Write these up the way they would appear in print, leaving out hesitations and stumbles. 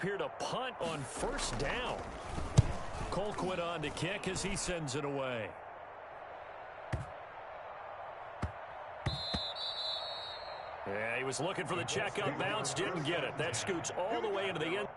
Here to punt on first down. Colquitt on to kick as he sends it away. Yeah, he was looking for the checkout bounce, didn't get it. That scoots all the way into the end.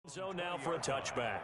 Zone now for a touchback.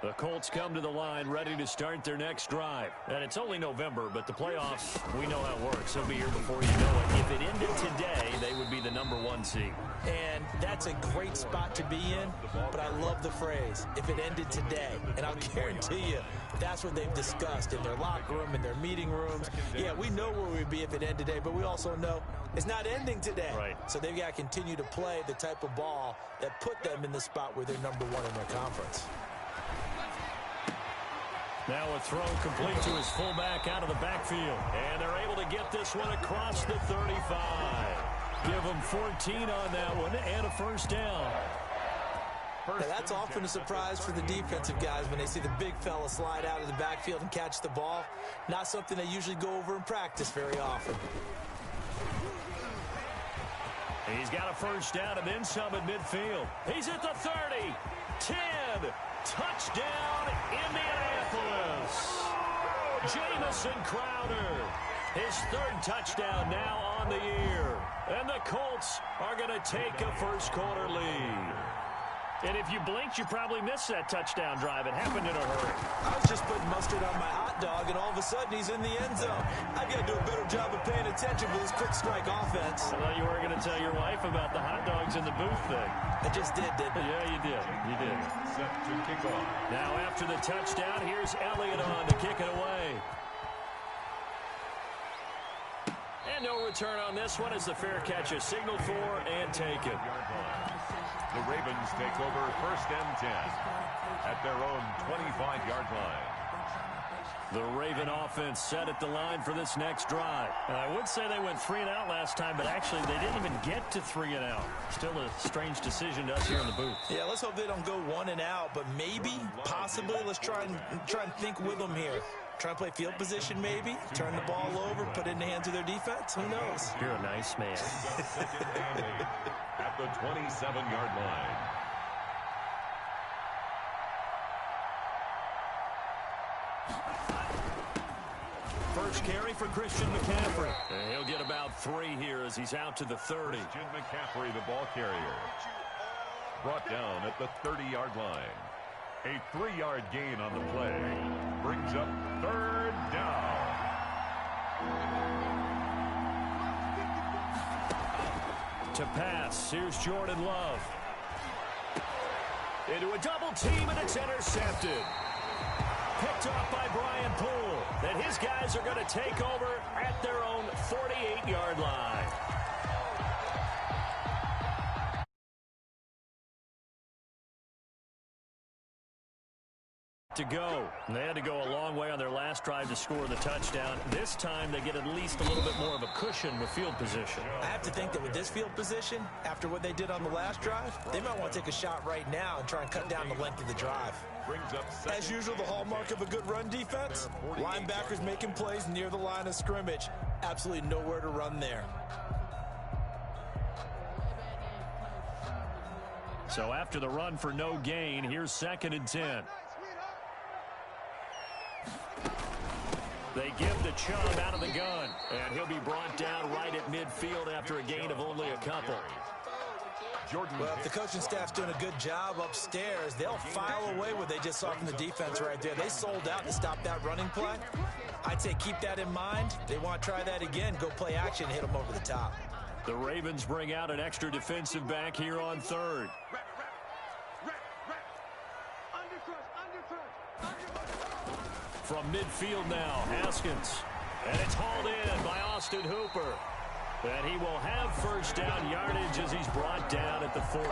The Colts come to the line ready to start their next drive. And it's only November, but the playoffs, we know how it works. They'll be here before you know it. If it ended today, they would be the #1 seed. And that's a great spot to be in, but I love the phrase, if it ended today. And I'll guarantee you, that's what they've discussed in their locker room, in their meeting rooms. Yeah, we know where we'd be if it ended today, but we also know it's not ending today. Right. So they've got to continue to play the type of ball that put them in the spot where they're #1 in their conference. Now a throw complete to his fullback out of the backfield. And they're able to get this one across the 35. Give them 14 on that one and a first down. Now that's often a surprise for the defensive guys when they see the big fella slide out of the backfield and catch the ball. Not something they usually go over in practice very often. He's got a first down and then some at midfield. He's at the 30. 10. Touchdown, Indianapolis. Jamison Crowder. His 3rd touchdown now on the year. And the Colts are going to take a first-quarter lead. And if you blinked, you probably missed that touchdown drive. It happened in a hurry. I was just putting mustard on my hot dog, and all of a sudden he's in the end zone. I've got to do a better job of paying attention for this quick strike offense. I thought you were going to tell your wife about the hot dogs in the booth thing. I just did, didn't I? Yeah, you did. You did. Set to kick off. Now after the touchdown, here's Elliott on to kick it away. And no return on this one as the fair catch is signaled for and taken. The Ravens take over 1st and 10 at their own 25-yard line. The Raven offense set at the line for this next drive. I would say they went 3 and out last time, but actually they didn't even get to 3 and out. Still a strange decision to us here in the booth. Yeah, let's hope they don't go 1 and out, but maybe, possibly, let's try and think with them here. Try and play field position maybe, turn the ball over, put it in the hands of their defense. Who knows? You're a nice man. At the 27-yard line. First carry for Christian McCaffrey. And he'll get about 3 here as he's out to the 30. Christian McCaffrey, the ball carrier. Brought down at the 30-yard line. A 3-yard gain on the play. Brings up 3rd down. To pass, here's Jordan Love. Into a double team, and it's intercepted. Picked off by Brian Poole. Then his guys are going to take over at their own 48-yard line. To go. And they had to go a long way on their last drive to score the touchdown. This time they get at least a little bit more of a cushion with field position. I have to think that with this field position, after what they did on the last drive, they might want to take a shot right now and try and cut down the length of the drive. As usual, the hallmark of a good run defense, linebackers making plays near the line of scrimmage. Absolutely nowhere to run there. So after the run for no gain, here's 2nd and 10. They give the Chubb out of the gun, and he'll be brought down right at midfield after a gain of only a couple. Well, if the coaching staff's doing a good job upstairs, they'll file away what they just saw from the defense right there. They sold out to stop that running play. I'd say keep that in mind. They want to try that again, go play action, hit them over the top. The Ravens bring out an extra defensive back here on 3rd. From midfield now, Haskins. And it's hauled in by Austin Hooper. And he will have first down yardage as he's brought down at the 41.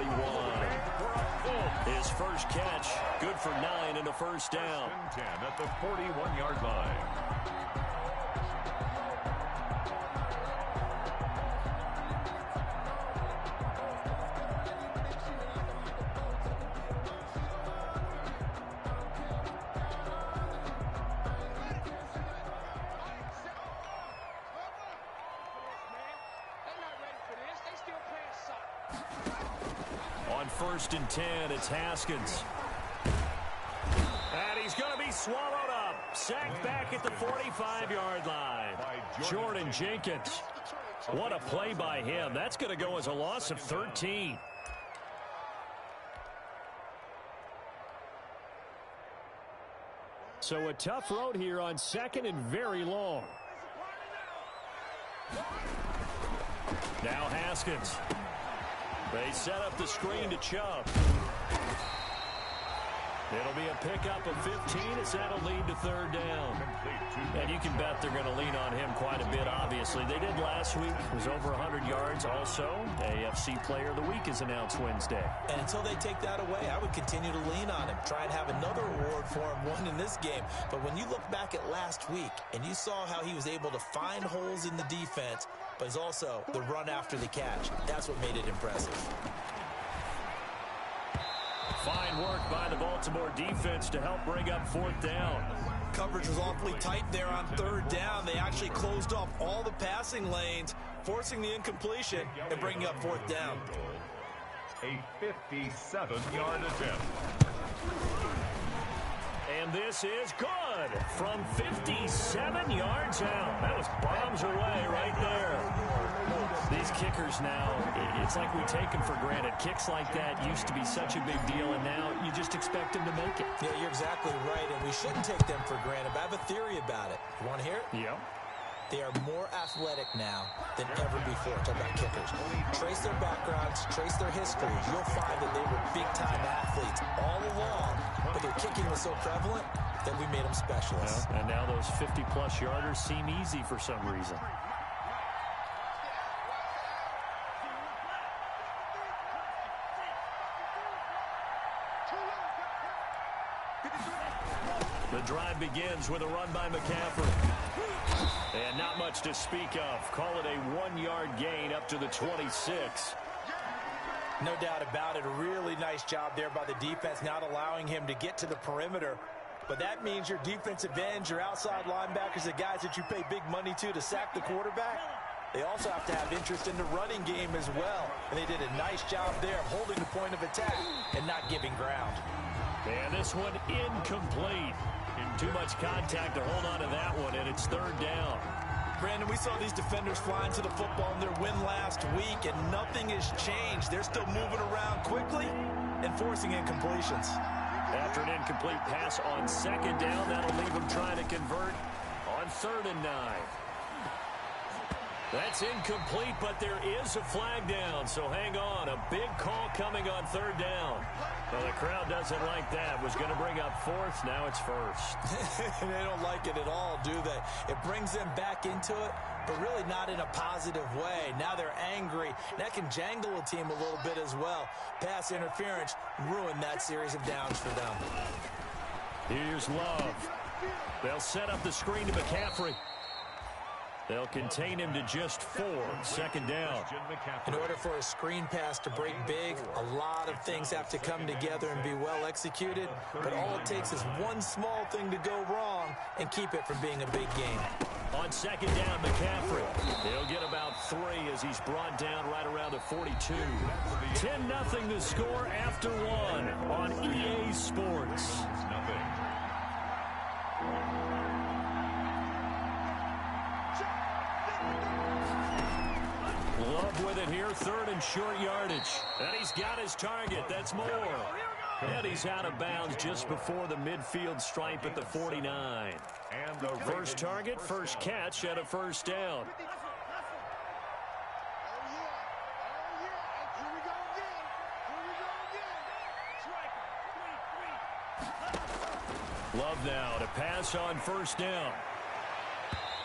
His first catch, good for 9 and a first down. 10 at the 41-yard line. On 1st and 10, it's Haskins. And he's going to be swallowed up. Sacked back at the 45-yard line. Jordan Jenkins. What a play by him. That's going to go as a loss of 13. So a tough road here on 2nd and very long. Now Haskins. They set up the screen to Chubb. It'll be a pickup of 15 as that'll lead to 3rd down. And you can bet they're going to lean on him quite a bit, obviously. They did last week. It was over 100 yards. Also, AFC Player of the Week is announced Wednesday. And until they take that away, I would continue to lean on him. Try and have another award for him, one in this game. But when you look back at last week and you saw how he was able to find holes in the defense, but it's also the run after the catch. That's what made it impressive. Fine work by the Baltimore defense to help bring up 4th down. Coverage was awfully tight there on 3rd down. They actually closed off all the passing lanes, forcing the incompletion and bringing up 4th down. A 57-yard attempt. And this is good from 57 yards out. That was bombs away right there. These kickers now, it's like we take them for granted. Kicks like that used to be such a big deal, and now you just expect them to make it. Yeah, you're exactly right, and we shouldn't take them for granted. But I have a theory about it. You want to hear it? Yeah. They are more athletic now than ever before. Talk about kickers. Trace their backgrounds, trace their histories. You'll find that they were big-time athletes all along, but their kicking was so prevalent that we made them specialists. Yeah, and now those 50-plus yarders seem easy for some reason. The drive begins with a run by McCaffrey. And not much to speak of. Call it a 1-yard gain up to the 26. No doubt about it. A really nice job there by the defense, not allowing him to get to the perimeter. But that means your defensive ends, your outside linebackers, the guys that you pay big money to sack the quarterback, they also have to have interest in the running game as well. And they did a nice job there of holding the point of attack and not giving ground. And this one incomplete. Too much contact to hold on to that one, and it's 3rd down. Brandon, we saw these defenders flying to the football in their win last week, and nothing has changed. They're still moving around quickly and forcing incompletions. After an incomplete pass on 2nd down, that'll leave them trying to convert on 3rd and 9. That's incomplete, but there is a flag down, so hang on. A big call coming on 3rd down. Well, the crowd doesn't like that. Was going to bring up 4th, now it's 1st. They don't like it at all, do they? It brings them back into it, but really not in a positive way. Now they're angry. That can jangle a team a little bit as well. Pass interference ruined that series of downs for them. Here's Love. They'll set up the screen to McCaffrey. They'll contain him to just 4. 2nd down. In order for a screen pass to break big, a lot of things have to come together and be well executed. But all it takes is one small thing to go wrong and keep it from being a big game. On 2nd down, McCaffrey. He'll get about 3 as he's brought down right around the 42. 10-0 the score after 1 on EA Sports. Love with it here, 3rd and short yardage. And he's got his target. That's more. And he's out of bounds just before the midfield stripe at the 49. And the first target, first catch at a 1st down. Love now to pass on 1st down.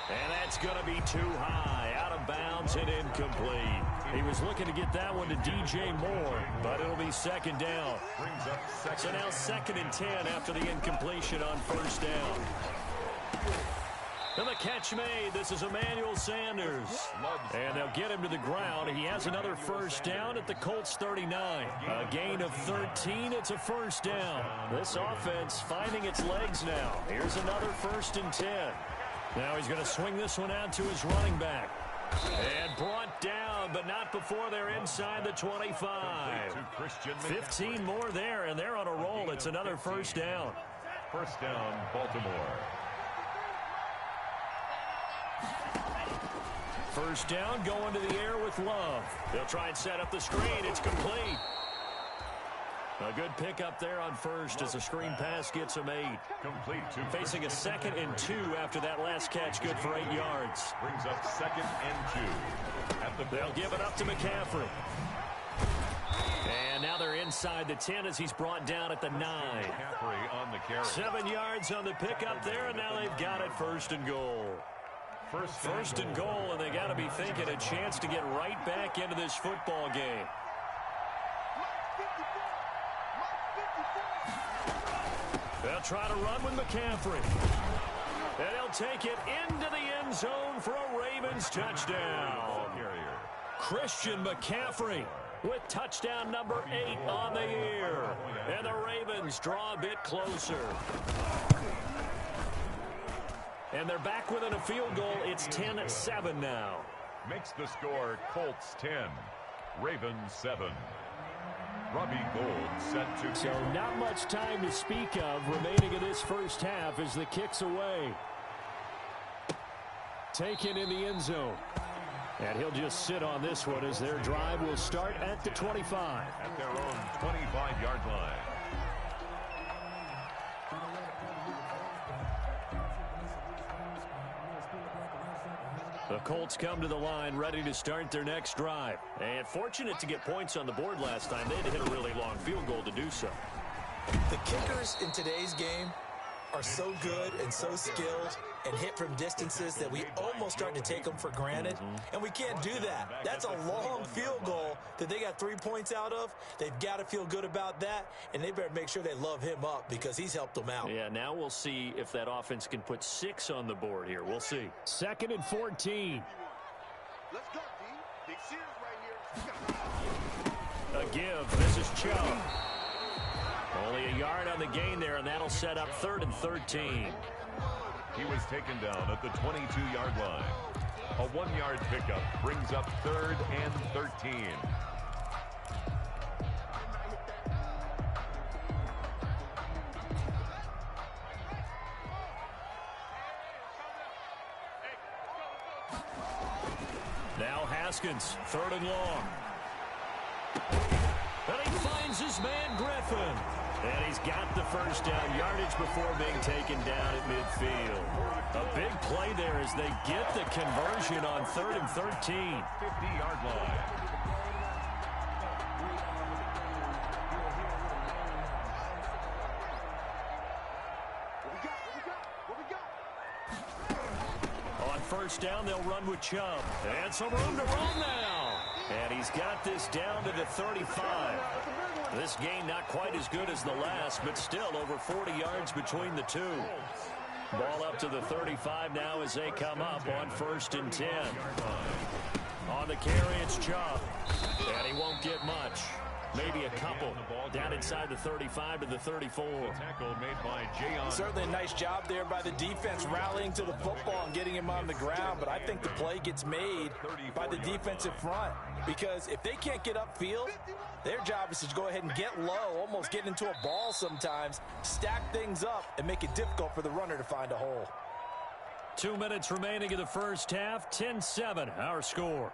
And that's going to be too high, out of bounds and incomplete. He was looking to get that one to DJ Moore, but it'll be second down. So now 2nd and 10 after the incompletion on first down. And the catch made. This is Emmanuel Sanders. And they'll get him to the ground. He has another first down at the Colts 39. A gain of 13. It's a first down. This offense finding its legs now. Here's another 1st and 10. Now he's going to swing this one out to his running back. And brought down, but not before they're inside the 25. 15 more there, and they're on a roll. It's another first down. First down, Baltimore. First down, going to the air with Love. They'll try and set up the screen. It's complete. A good pickup there on first as the screen pass gets him 8. Complete to facing a 2nd and 2 after that last catch, good for 8 yards. Brings up 2nd and 2. They'll give it up to McCaffrey. And now they're inside the 10 as he's brought down at the 9. McCaffrey on the carry. 7 yards on the pickup there, and now they've got it 1st and goal. First and goal, and they got to be thinking a chance to get right back into this football game. They'll try to run with McCaffrey. And he'll take it into the end zone for a Ravens touchdown. Christian McCaffrey with touchdown number 8 on the year. And the Ravens draw a bit closer. And they're back within a field goal. It's 10-7 now. Makes the score Colts 10, Ravens 7. Robbie Gould set to... So not much time to speak of remaining in this first half as the kick's away. Taken in the end zone. And he'll just sit on this one as their drive will start at the 25. At their own 25-yard line. The Colts come to the line ready to start their next drive. And fortunate to get points on the board last time. They had to hit a really long field goal to do so. The kickers in today's game are so good and so skilled and hit from distances that we almost start to take them for granted. And we can't do that. That's a long field goal that they got 3 points out of. They've got to feel good about that, and they better make sure they love him up because he's helped them out. Yeah, now we'll see if that offense can put 6 on the board here. We'll see. 2nd and 14. Let's go, D. Big Sears right here. A give. This is Chubb. Only a yard on the gain there, and that'll set up 3rd and 13. He was taken down at the 22-yard line. A 1-yard pickup brings up 3rd and 13. Now Haskins, 3rd and long. And he finds his man Griffin. And he's got the first down yardage before being taken down at midfield. A big play there as they get the conversion on 3rd and 13. 50-yard line. On first down, they'll run with Chubb. And some room to run now. And he's got this down to the 35. This game not quite as good as the last, but still over 40 yards between the two. Ball up to the 35 now as they come up on 1st and 10. On the carry, it's Chubb. And he won't get much. Maybe a couple. Down inside the 35 to the 34. Tackle made by Jayon. Certainly a nice job there by the defense rallying to the football and getting him on the ground, but I think the play gets made by the defensive front because if they can't get upfield, their job is to go ahead and get low, almost get into a ball sometimes, stack things up, and make it difficult for the runner to find a hole. 2 minutes remaining in the first half, 10-7, our score.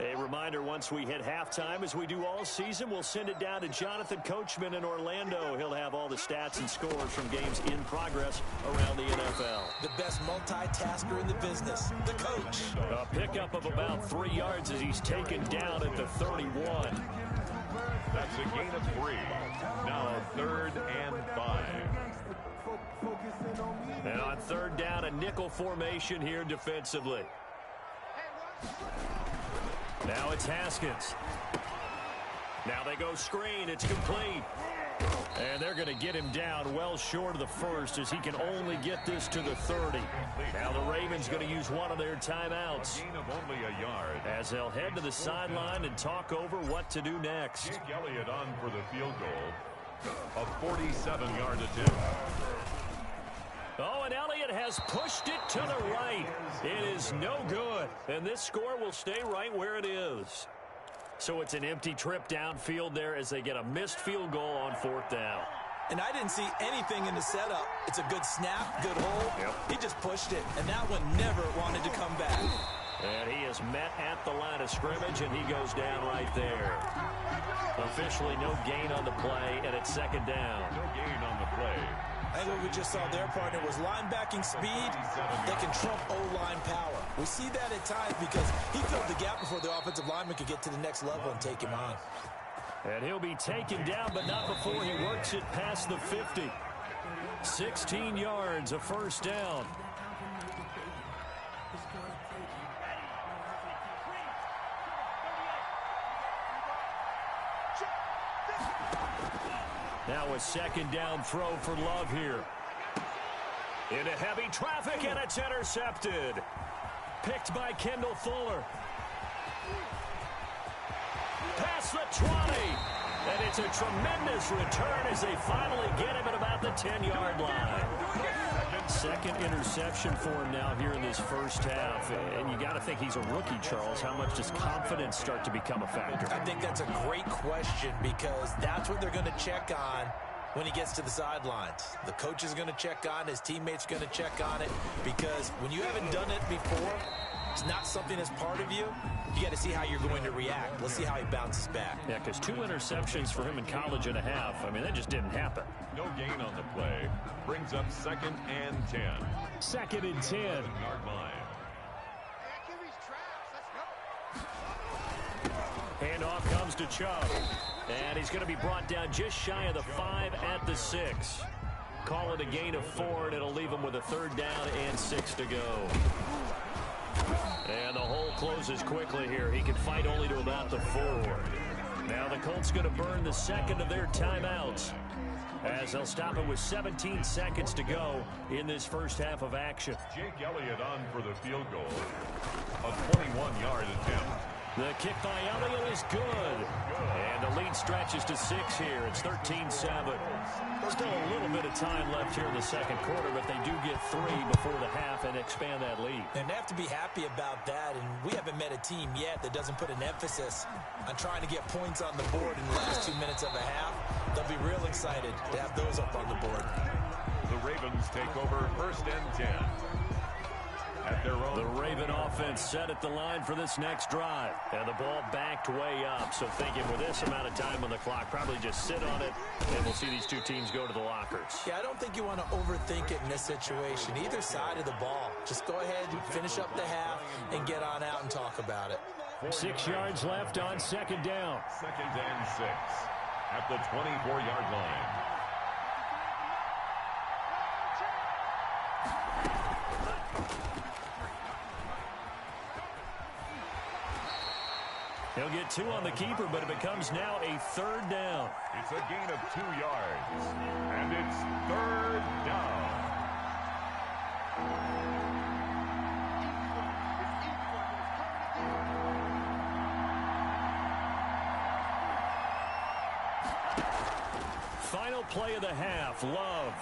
A reminder, once we hit halftime, as we do all season, we'll send it down to Jonathan Coachman in Orlando. He'll have all the stats and scores from games in progress around the NFL. The best multitasker in the business, the coach. A pickup of about 3 yards as he's taken down at the 31. That's a gain of 3. Now 3rd and 5. And on 3rd down, a nickel formation here defensively. Now it's Haskins. Now they go screen. It's complete. And they're going to get him down well short of the first as he can only get this to the 30. Now the Ravens going to use one of their timeouts. Gain of only a yard. As they'll head to the sideline and talk over what to do next. Jake Elliott on for the field goal. A 47-yard attempt. Oh, and Elliott has pushed it to the right. It is no good. And this score will stay right where it is. So it's an empty trip downfield there as they get a missed field goal on 4th down. And I didn't see anything in the setup. It's a good snap, good hold. Yep. He just pushed it, and that one never wanted to come back. And he is met at the line of scrimmage, and he goes down right there. Officially no gain on the play, and it's 2nd down. No gain on the play. I think what we just saw their partner was linebacking speed. They can trump O-line power. We see that at times because he filled the gap before the offensive lineman could get to the next level and take him on. And he'll be taken down, but not before he works it past the 50. 16 yards, a 1st down. Now a 2nd down throw for Love here. Into heavy traffic, and it's intercepted. Picked by Kendall Fuller. Past the 20. And it's a tremendous return as they finally get him at about the 10-yard line. 2nd interception for him now here in this 1st half. And you got to think he's a rookie, Charles. How much does confidence start to become a factor? I think that's a great question because that's what they're going to check on when he gets to the sidelines. The coach is going to check on, his teammates are going to check on it because when you haven't done it before, it's not something that's part of you. You got to see how you're going to react. Let's see how he bounces back. Yeah, because 2 interceptions for him in college and a half. I mean, that just didn't happen. No gain on the play. Brings up 2nd and 10. 2nd and 10. 7-yard line. Handoff comes to Chubb. And he's going to be brought down just shy of the 5 at the 6. Call it a gain of 4, and it'll leave him with a 3rd down and 6 to go. And the hole closes quickly here. He can fight only to about the 4. Now the Colts going to burn the 2nd of their timeouts as they'll stop it with 17 seconds to go in this 1st half of action. Jake Elliott on for the field goal. A 21-yard attempt. The kick by Elliott is good. And the lead stretches to 6 here. It's 13-7. Still a little bit of time left here in the 2nd quarter, but they do get 3 before the half and expand that lead. And they have to be happy about that. And we haven't met a team yet that doesn't put an emphasis on trying to get points on the board in the last 2 minutes of a half. They'll be real excited to have those up on the board. The Ravens take over 1st and 10. At their own. The Raven offense set at the line for this next drive. And the ball backed way up. So thinking with this amount of time on the clock, probably just sit on it, and we'll see these 2 teams go to the lockers. Yeah, I don't think you want to overthink it in this situation. Either side of the ball. Just go ahead and finish up the half and get on out and talk about it. 6 yards left on 2nd down. 2nd and 6. At the 24-yard line. He'll get 2 on the keeper, but it becomes now a 3rd down. It's a gain of 2 yards. And it's 3rd down. Final play of the half, Love.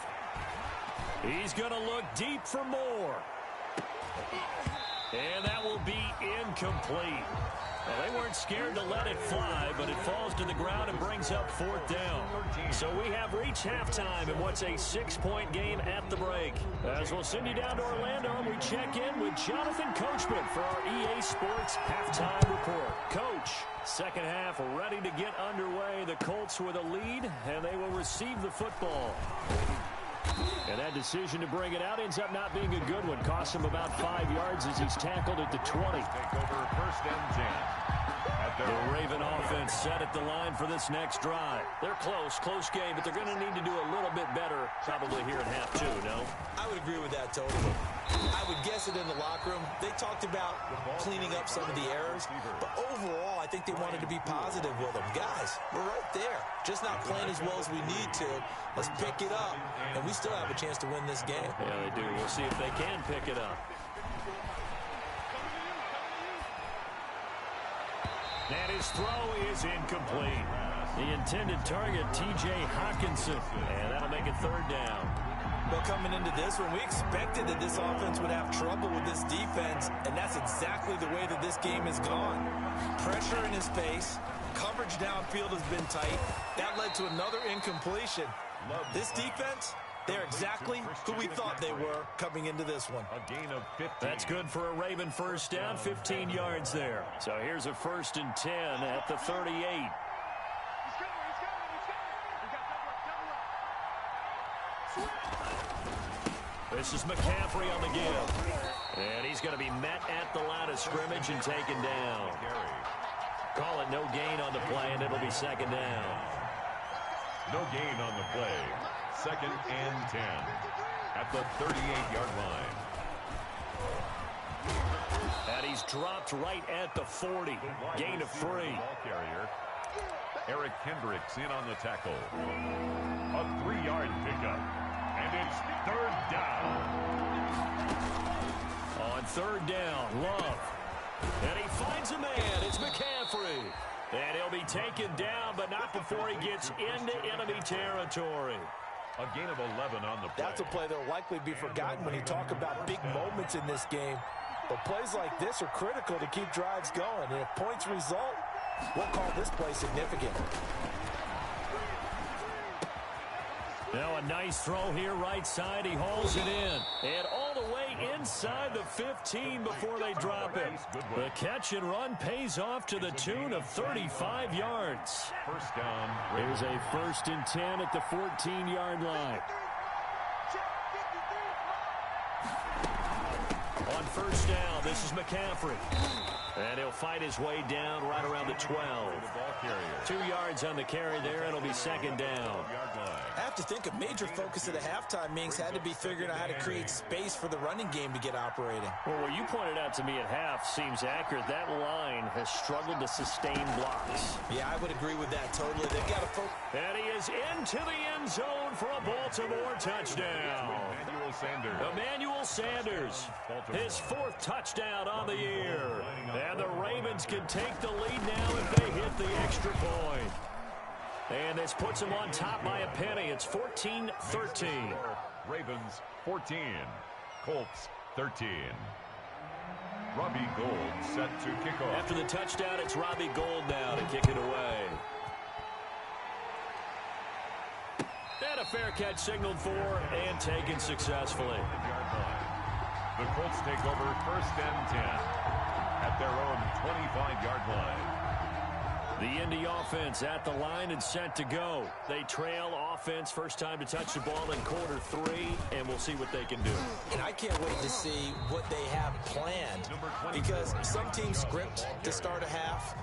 He's going to look deep for more. And that will be incomplete. Well, they weren't scared to let it fly, but it falls to the ground and brings up 4th down. So we have reached halftime in what's a 6-point game at the break. As we'll send you down to Orlando, and we check in with Jonathan Coachman for our EA Sports Halftime Report. Coach, second half ready to get underway. The Colts with a lead, and they will receive the football. And that decision to bring it out ends up not being a good one. Costs him about 5 yards as he's tackled at the 20. Take over 1st and 10. The Raven offense set at the line for this next drive. They're close game, but they're going to need to do a little bit better probably here in half 2, no? I would agree with that totally. I would guess it in the locker room. They talked about cleaning up some of the errors, but overall, I think they wanted to be positive with them. Guys, we're right there. Just not playing as well as we need to. Let's pick it up, and we still have a chance to win this game. Yeah, they do. We'll see if they can pick it up. And his throw is incomplete. The intended target, T.J. Hawkinson, and that'll make it 3rd down. Well, coming into this one, we expected that this offense would have trouble with this defense, and that's exactly the way that this game has gone. Pressure in his face, coverage downfield has been tight. That led to another incompletion. This defense, they're exactly who we thought they were coming into this one. A gain of 15. That's good for a Raven 1st down, 15 yards there. So here's a 1st and 10 at the 38. This is McCaffrey on the give. And he's going to be met at the line of scrimmage and taken down. Call it no gain on the play, and it'll be 2nd down. No gain on the play. 2nd and 10 at the 38-yard line. And he's dropped right at the 40. Gain of 3. Ball carrier. Eric Hendricks in on the tackle. A 3-yard pickup. And it's 3rd down. On 3rd down, Love. And he finds a man. It's McCaffrey. And he'll be taken down, but not before he gets into enemy territory. A gain of 11 on the play. That's a play that will likely be forgotten when you talk about big moments in this game. But plays like this are critical to keep drives going. And if points result, we'll call this play significant. Now a nice throw here right side. He hauls it in. And all the way inside the 15 before they drop it. The catch and run pays off to the tune of 35 yards. 1st down. Here's a 1st and 10 at the 14-yard line. On 1st down, this is McCaffrey. And he'll fight his way down right around the 12. 2 yards on the carry there. It'll be 2nd down. I have to think a major focus of the halftime meetings had to be figuring out how to create space for the running game to get operating. Well, what you pointed out to me at half seems accurate. That line has struggled to sustain blocks. Yeah, I would agree with that totally. They've got to focus. And he is into the end zone for a Baltimore touchdown. Emmanuel Sanders, his 4th touchdown on the year. And the Ravens can take the lead now if they hit the extra point. And this puts them on top by a penny. It's 14-13. Ravens 14. Colts 13. Robbie Gould set to kick off. After the touchdown, it's Robbie Gould now to kick it away. And a fair catch signaled for and taken successfully. The Colts take over 1st and 10 at their own 25-yard line. The Indy offense at the line and set to go. They trail offense, first time to touch the ball in quarter 3, and we'll see what they can do. And I can't wait to see what they have planned, because some teams script to start a half.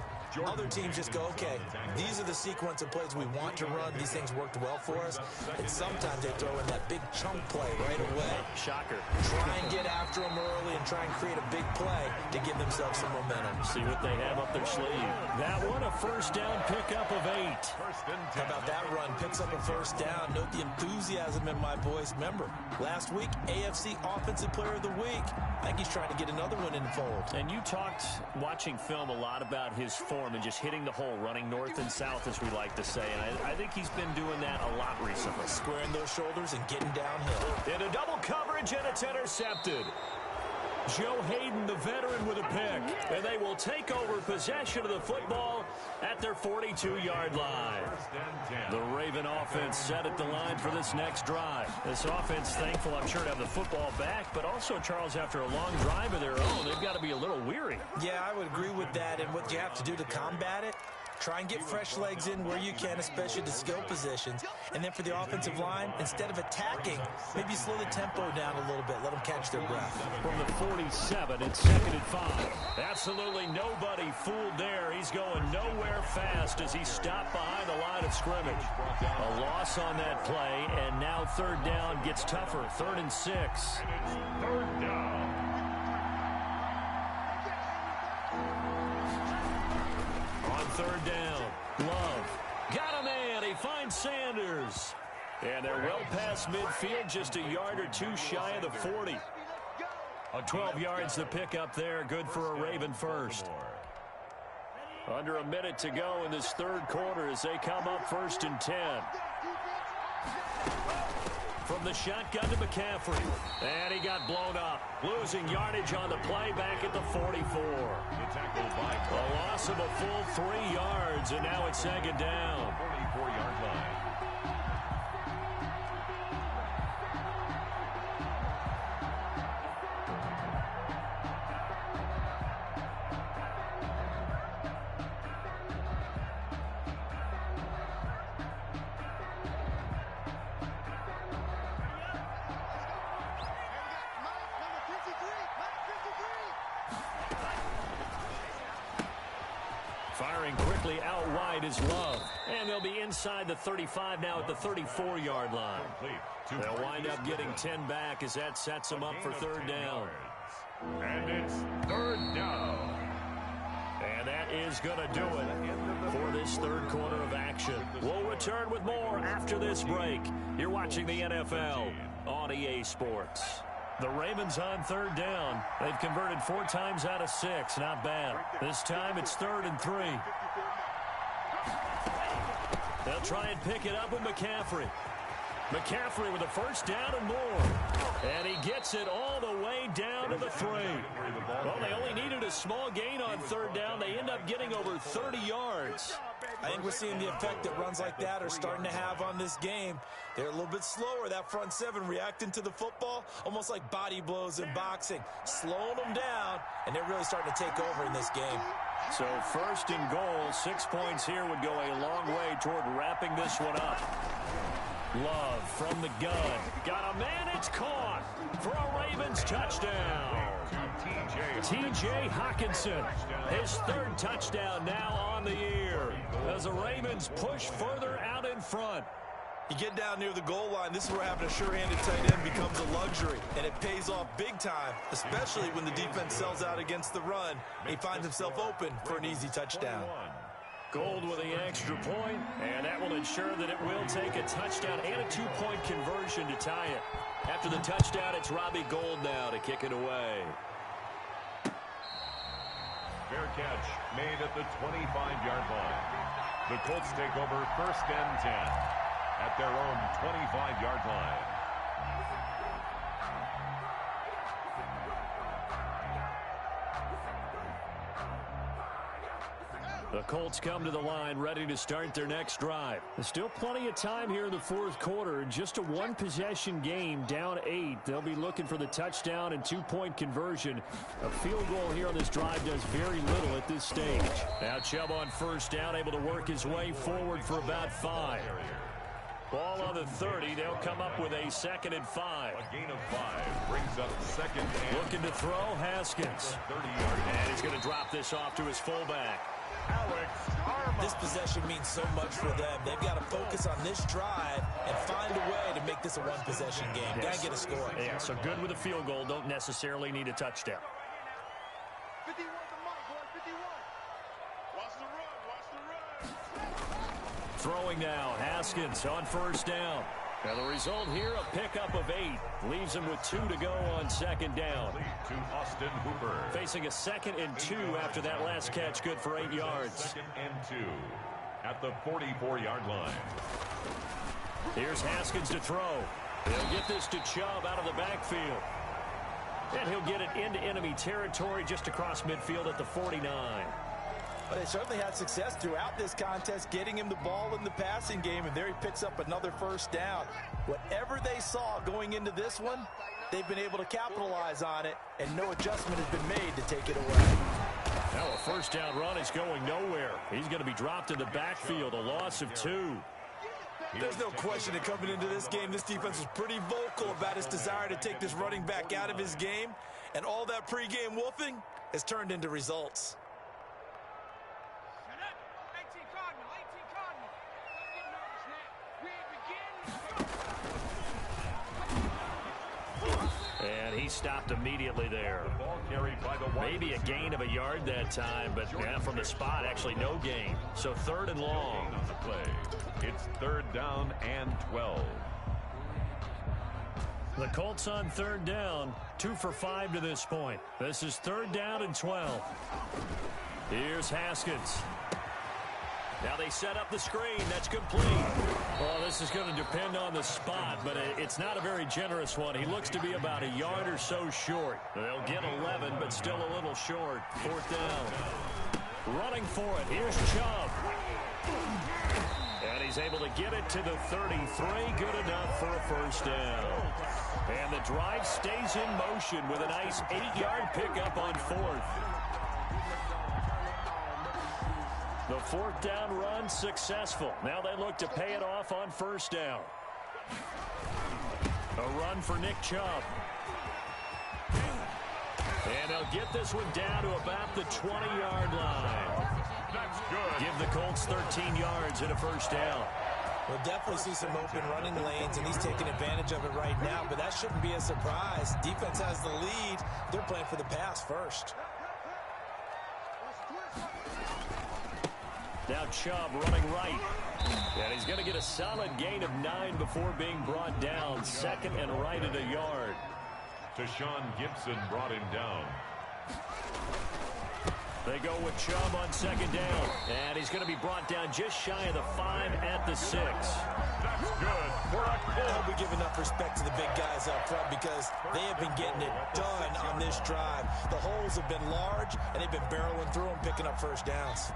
Other teams just go, okay, these are the sequence of plays we want to run. These things worked well for us. And sometimes they throw in that big chunk play right away. Shocker. Try and get after them early and try and create a big play to give themselves some momentum. See what they have up their sleeve. That one, a 1st down pickup of 8. How about that run? Picks up a 1st down. Note the enthusiasm in my voice. Remember, last week, AFC Offensive Player of the Week. I think he's trying to get another one in the fold. And you talked, watching film, a lot about his form and just hitting the hole, running north and south, as we like to say. And I think he's been doing that a lot recently. Squaring those shoulders and getting downhill. Into double coverage, and it's intercepted. Joe Hayden, the veteran, with a pick. And they will take over possession of the football at their 42-yard line. The Raven offense set at the line for this next drive. This offense, thankful, I'm sure, to have the football back, but also, Charles, after a long drive of their own, they've got to be a little weary. Yeah, I would agree with that, and what you have to do to combat it, try and get fresh legs in where you can, especially the skill positions. And then for the offensive line, instead of attacking, maybe slow the tempo down a little bit. Let them catch their breath. From the 47, it's 2nd and 5. Absolutely nobody fooled there. He's going nowhere fast as he stopped behind the line of scrimmage. A loss on that play, and now 3rd down gets tougher. 3rd and 6. And it's 3rd down. On 3rd down, Love got a man. He finds Sanders. And they're well past midfield, just a yard or two shy of the 40. 12 yards the pick up there, good for a Raven first. Under a minute to go in this 3rd quarter as they come up 1st and 10. From the shotgun to McCaffrey. And he got blown up. Losing yardage on the play back at the 44. A loss of a full 3 yards, and now it's 2nd down. 44-yard line. Firing quickly out wide is Love. And they'll be inside the 35 now at the 34-yard line. They'll wind up getting 10 back as that sets them up for 3rd down. And it's 3rd down. And that is going to do it for this 3rd quarter of action. We'll return with more after this break. You're watching the NFL on EA Sports. The Ravens on 3rd down. They've converted 4 times out of 6. Not bad. This time it's 3rd and 3. They'll try and pick it up with McCaffrey. McCaffrey with a 1st down and more. And he gets it all the way down to the 3. Well, they only needed a small gain on 3rd down. They end up getting over 30 yards. I think we're seeing the effect that runs like that are starting to have on this game. They're a little bit slower, that front 7, reacting to the football, almost like body blows in boxing, slowing them down, and they're really starting to take over in this game. So 1st and goal, 6 points here would go a long way toward wrapping this one up. Love from the gun. Got a man, it's caught for a Ravens touchdown. T.J. Hawkinson, his 3rd touchdown now on the year as the Ravens push further out in front. You get down near the goal line, this is where having a sure-handed tight end becomes a luxury, and it pays off big time, especially when the defense sells out against the run, and he finds himself open for an easy touchdown. Gold with the extra point, and that will ensure that it will take a touchdown and a 2-point conversion to tie it. After the touchdown, it's Robbie Gould now to kick it away. Fair catch made at the 25-yard line. The Colts take over 1st and 10 at their own 25-yard line. The Colts come to the line ready to start their next drive. There's still plenty of time here in the 4th quarter. Just a 1-possession game, down 8. They'll be looking for the touchdown and 2-point conversion. A field goal here on this drive does very little at this stage. Now Chubb on 1st down, able to work his way forward for about 5. Ball on the 30. They'll come up with a 2nd and 5. A gain of 5 brings up 2nd and. Looking to throw, Haskins. 30-yard. And he's going to drop this off to his fullback. This possession means so much for them. They've got to focus on this drive and find a way to make this a 1-possession game. Yes. Got to get a score. Yeah, so good with a field goal. Don't necessarily need a touchdown. 51 to Mike, boy, 51. Watch the run, watch the run. Throwing now, Haskins on 1st down. Now the result here, a pickup of 8. Leaves him with 2 to go on 2nd down. To Austin Hooper. Facing a 2nd and 2 after that last catch, good for 8 yards. 2nd and 2 at the 44-yard line. Here's Haskins to throw. He'll get this to Chubb out of the backfield. And he'll get it into enemy territory just across midfield at the 49. But they certainly had success throughout this contest, getting him the ball in the passing game, and there he picks up another first down. Whatever they saw going into this one, they've been able to capitalize on it, and no adjustment has been made to take it away. Now a first down run is going nowhere. He's going to be dropped in the backfield, a loss of 2. There's no question that coming into this game, this defense was pretty vocal about its desire to take this running back out of his game, and all that pregame wolfing has turned into results. And he stopped immediately there. Ball carried by the Maybe a gain of a yard that time, but yeah, from the spot, actually no gain. So 3rd and long. on the play. It's 3rd down and 12. The Colts on 3rd down, 2 for 5 to this point. This is 3rd down and 12. Here's Haskins. Now they set up the screen. That's complete. Well, this is going to depend on the spot, but it's not a very generous one. He looks to be about a yard or so short. They'll get 11, but still a little short. 4th down. Running for it. Here's Chubb. And he's able to get it to the 33. Good enough for a first down. And the drive stays in motion with a nice 8-yard pickup on 4th. The 4th down run successful. Now they look to pay it off on first down. A run for Nick Chubb. And they'll get this one down to about the 20-yard line. That's good. Give the Colts 13 yards and a first down. We'll definitely see some open running lanes, and he's taking advantage of it right now, but that shouldn't be a surprise. Defense has the lead. They're playing for the pass first. Now Chubb running right. And he's going to get a solid gain of 9 before being brought down. 2nd and right at a yard. Tashawn Gibson brought him down. They go with Chubb on 2nd down. And he's going to be brought down just shy of the 5 at the 6. That's good for a I Colt. hope we give enough respect to the big guys up front because they have been getting it done on this drive. The holes have been large, and they've been barreling through them, picking up first downs.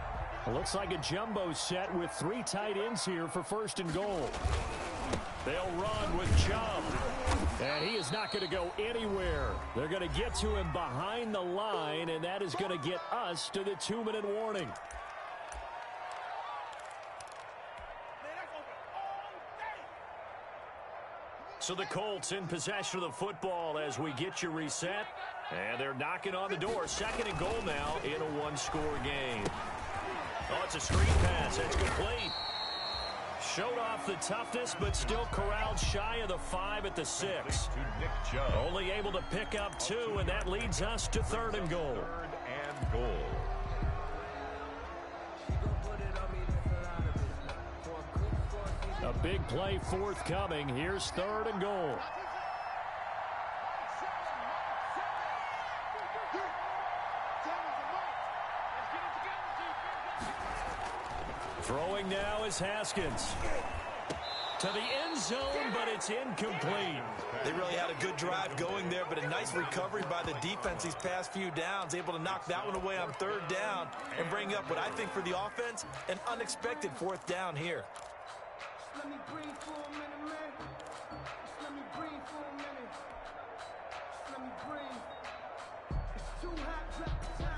It looks like a jumbo set with 3 tight ends here for 1st and goal. They'll run with Chubb. And he is not going to go anywhere. They're going to get to him behind the line, and that is going to get us to the 2-minute warning. So the Colts in possession of the football as we get you reset. And they're knocking on the door. 2nd and goal now in a 1-score game. Oh, it's a screen pass. It's complete. Showed off the toughness, but still corralled shy of the 5 at the 6. To Nick Chubb. Only able to pick up 2, and that leads us to 3rd and goal. 3rd and goal. A big play forthcoming. Here's 3rd and goal. Throwing now is Haskins. To the end zone, but it's incomplete. They really had a good drive going there, but a nice recovery by the defense these past few downs, able to knock that one away on 3rd down and bring up what I think for the offense, an unexpected 4th down here. Let me breathe for a minute, man. Just let me breathe for a minute. Just let me breathe. It's too hot.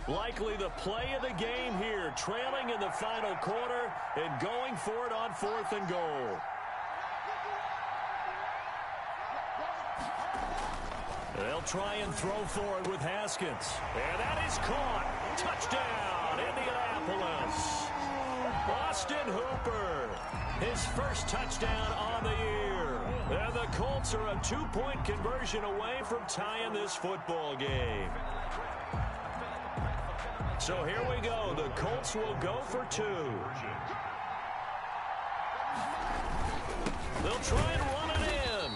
Likely the play of the game here, trailing in the final quarter and going for it on 4th and goal. They'll try and throw for it with Haskins. And that is caught. Touchdown, Indianapolis. Austin Hooper, his first touchdown on the year. And the Colts are a 2-point conversion away from tying this football game. So here we go. The Colts will go for 2. They'll try and run it in.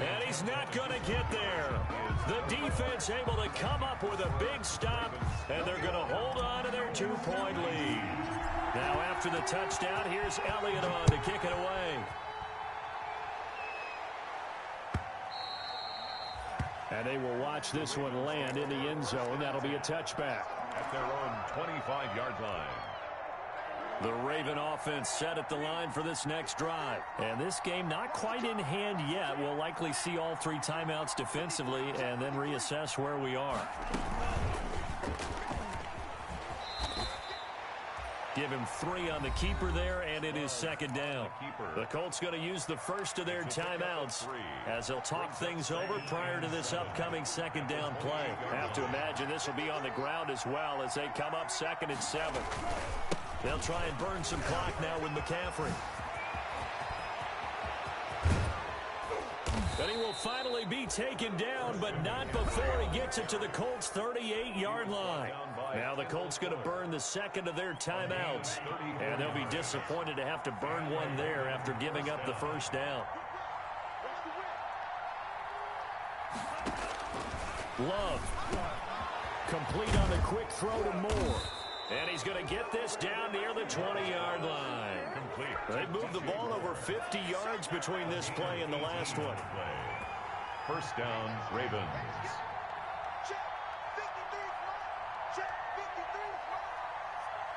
And he's not going to get there. The defense able to come up with a big stop, and they're going to hold on to their 2-point lead. Now after the touchdown, here's Elliott on to kick it away. And they will watch this one land in the end zone. That'll be a touchback. At their own 25-yard line. The Raven offense set at the line for this next drive. And this game not quite in hand yet. We'll likely see all 3 timeouts defensively and then reassess where we are. Give him 3 on the keeper there, and it is second down. The Colts going to use the first of their timeouts as they'll talk things over prior to this upcoming second down play. Have to imagine this will be on the ground as well as they come up 2nd and 7. They'll try and burn some clock now with McCaffrey. But he will finally be taken down, but not before he gets it to the Colts' 38-yard line. Now the Colts going to burn the second of their timeouts, and they'll be disappointed to have to burn one there after giving up the first down. Love. Complete on the quick throw to Moore. And he's going to get this down near the 20-yard line. They moved the ball over 50 yards between this play and the last one. First down, Ravens. Check 53 flag. Check 53 flag.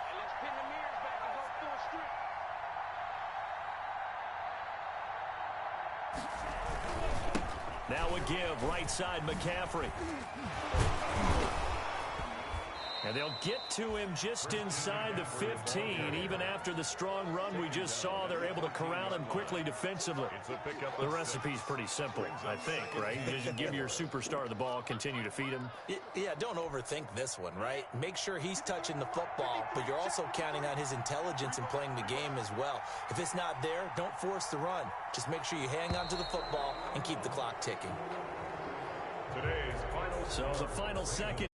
And let's pin the mirrors back and go full strip. Now a give, right side McCaffrey. And they'll get to him just inside the 15. Even after the strong run we just saw, they're able to corral him quickly defensively. The recipe's pretty simple, I think, right? Just give your superstar the ball, continue to feed him. Yeah, don't overthink this one, right? Make sure he's touching the football, but you're also counting on his intelligence in playing the game as well. If it's not there, don't force the run. Just make sure you hang on to the football and keep the clock ticking. Today's final. So the final second.